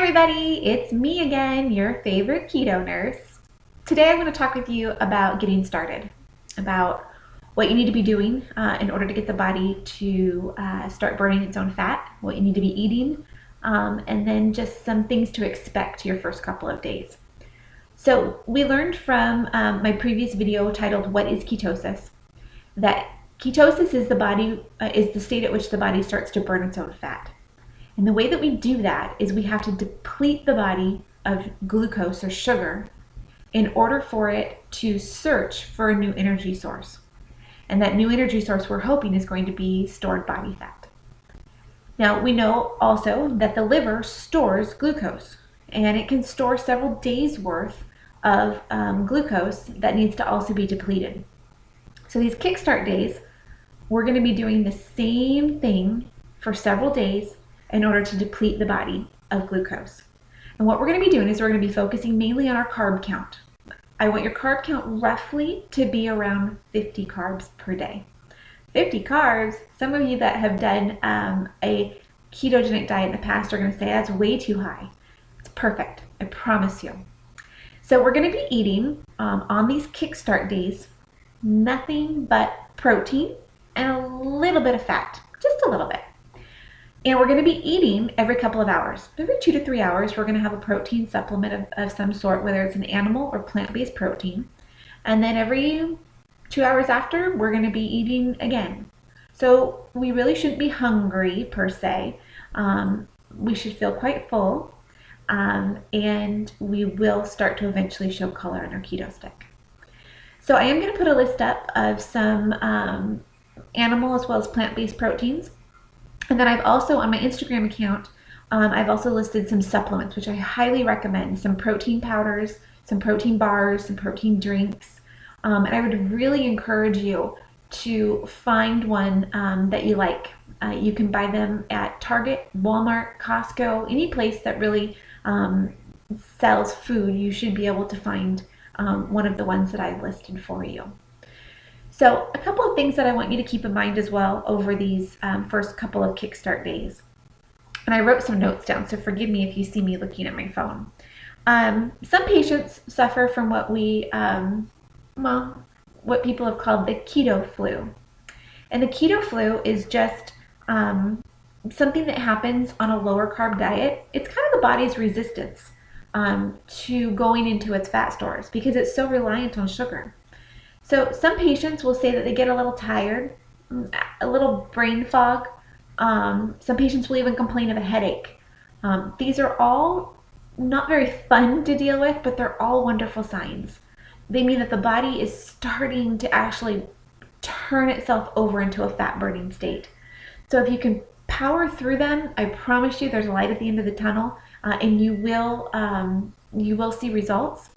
everybody, it's me again, your favorite keto nurse. Today I'm going to talk with you about getting started, about what you need to be doing in order to get the body to start burning its own fat, what you need to be eating, and then just some things to expect your first couple of days. So we learned from my previous video titled What is Ketosis? That ketosis is the state at which the body starts to burn its own fat. And the way that we do that is we have to deplete the body of glucose or sugar in order for it to search for a new energy source. And that new energy source we're hoping is going to be stored body fat. Now, we know also that the liver stores glucose, and it can store several days worth of glucose that needs to also be depleted. So these kickstart days, we're going to be doing the same thing for several days in order to deplete the body of glucose. And what we're going to be doing is we're going to be focusing mainly on our carb count. I want your carb count roughly to be around 50 carbs per day. 50 carbs, some of you that have done a ketogenic diet in the past are going to say that's way too high. It's perfect, I promise you. So we're going to be eating on these kickstart days nothing but protein and a little bit of fat, just a little bit. And we're going to be eating every couple of hours. Every 2 to 3 hours, we're going to have a protein supplement of some sort, whether it's an animal or plant-based protein. And then every 2 hours after, we're going to be eating again. So we really shouldn't be hungry per se. We should feel quite full. And we will start to eventually show color in our keto stick. So I am going to put a list up of some animal as well as plant-based proteins. And then I've also, on my Instagram account, I've also listed some supplements, which I highly recommend. Some protein powders, some protein bars, some protein drinks. And I would really encourage you to find one that you like. You can buy them at Target, Walmart, Costco, any place that really sells food. You should be able to find one of the ones that I've listed for you. So a couple of things that I want you to keep in mind as well over these first couple of kickstart days. And I wrote some notes down, so forgive me if you see me looking at my phone. Some patients suffer from what what people have called the keto flu. And the keto flu is just something that happens on a lower carb diet. It's kind of the body's resistance to going into its fat stores because it's so reliant on sugar. So some patients will say that they get a little tired, a little brain fog. Some patients will even complain of a headache. These are all not very fun to deal with, but they're all wonderful signs. They mean that the body is starting to actually turn itself over into a fat burning state. So if you can power through them, I promise you there's a light at the end of the tunnel, and you will see results.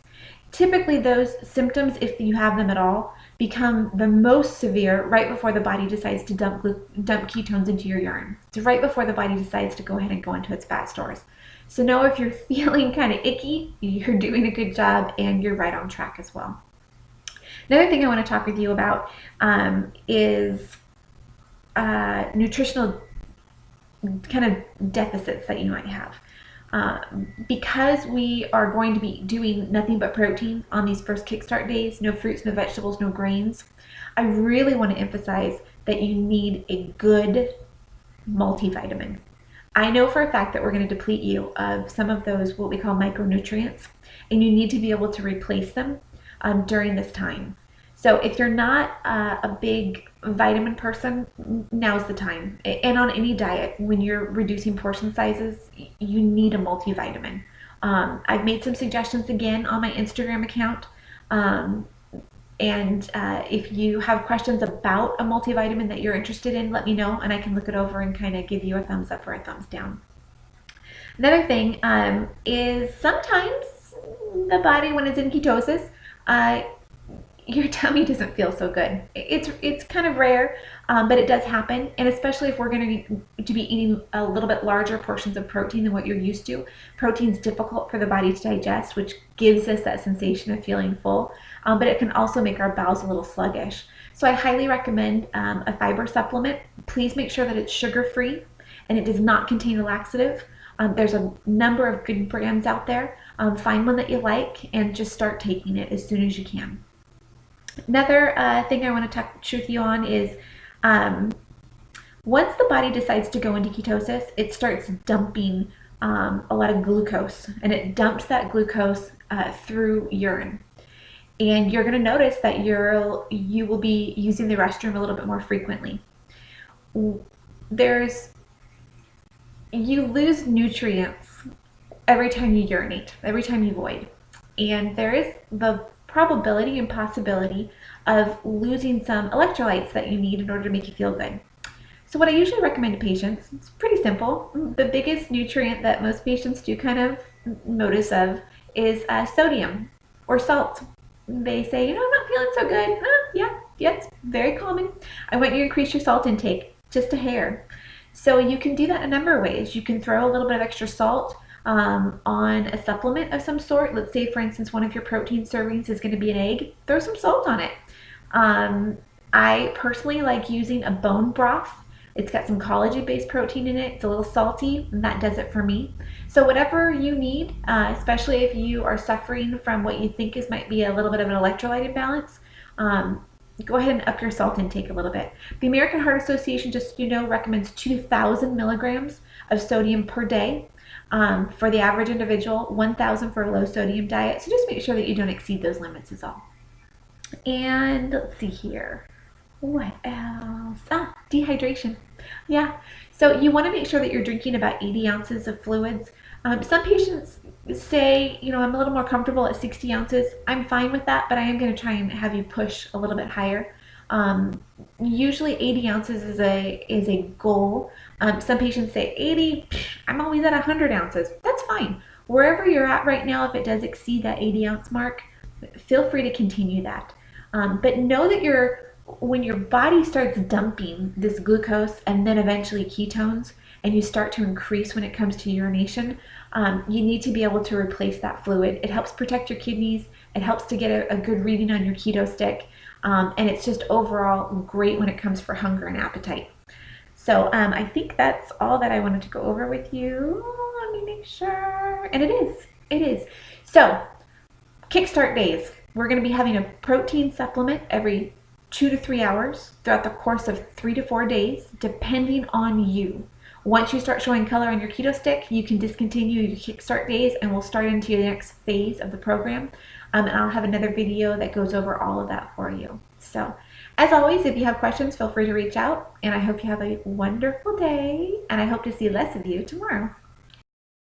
Typically those symptoms, if you have them at all, become the most severe right before the body decides to dump ketones into your urine. It's right before the body decides to go ahead and go into its fat stores. So know if you're feeling kind of icky, you're doing a good job and you're right on track as well. Another thing I want to talk with you about is nutritional kind of deficits that you might have. Because we are going to be doing nothing but protein on these first kickstart days, no fruits, no vegetables, no grains, I really want to emphasize that you need a good multivitamin. I know for a fact that we're going to deplete you of some of those, what we call micronutrients, and you need to be able to replace them during this time. So if you're not a big vitamin person, now's the time. And on any diet, when you're reducing portion sizes, you need a multivitamin. I've made some suggestions again on my Instagram account. If you have questions about a multivitamin that you're interested in, let me know and I can look it over and kind of give you a thumbs up or a thumbs down. Another thing is sometimes the body, when it's in ketosis, your tummy doesn't feel so good. It's kind of rare, but it does happen, and especially if we're going to be eating a little bit larger portions of protein than what you're used to. Protein's difficult for the body to digest, which gives us that sensation of feeling full, but it can also make our bowels a little sluggish. So I highly recommend a fiber supplement. Please make sure that it's sugar-free and it does not contain a laxative. There's a number of good brands out there. Find one that you like and just start taking it as soon as you can. Another thing I want to touch with you on is once the body decides to go into ketosis, it starts dumping a lot of glucose, and it dumps that glucose through urine. And you're going to notice that you will be using the restroom a little bit more frequently. You lose nutrients every time you urinate, every time you void. And there is the probability and possibility of losing some electrolytes that you need in order to make you feel good. So what I usually recommend to patients, it's pretty simple. The biggest nutrient that most patients do kind of notice of is sodium or salt. They say, I'm not feeling so good. Yeah, it's very common. I want you to increase your salt intake just a hair. So you can do that in a number of ways. You can throw a little bit of extra salt on a supplement of some sort. Let's say, for instance, one of your protein servings is going to be an egg. Throw some salt on it. I personally like using a bone broth. It's got some collagen-based protein in it. It's a little salty, and that does it for me. So whatever you need, especially if you are suffering from what you think might be a little bit of an electrolyte imbalance, go ahead and up your salt intake a little bit. The American Heart Association, just so you know, recommends 2,000 milligrams of sodium per day for the average individual, 1,000 for a low sodium diet. So just make sure that you don't exceed those limits is all. And let's see here. What else? Dehydration. Yeah, so you want to make sure that you're drinking about 80 ounces of fluids. Some patients say, I'm a little more comfortable at 60 ounces. I'm fine with that, but I am going to try and have you push a little bit higher. Usually 80 ounces is a goal. Some patients say 80, I'm always at 100 ounces. That's fine. Wherever you're at right now, if it does exceed that 80 ounce mark, feel free to continue that. But know that when your body starts dumping this glucose and then eventually ketones, and you start to increase when it comes to urination, you need to be able to replace that fluid. It helps protect your kidneys. It helps to get a good reading on your keto stick. And it's just overall great when it comes for hunger and appetite. So I think that's all that I wanted to go over with you. Let me make sure. And it is. So kickstart days. We're going to be having a protein supplement every 2 to 3 hours throughout the course of 3 to 4 days, depending on you. Once you start showing color on your keto stick, you can discontinue your kickstart days and we'll start into the next phase of the program. And I'll have another video that goes over all of that for you. So as always, if you have questions, feel free to reach out, and I hope you have a wonderful day, and I hope to see less of you tomorrow.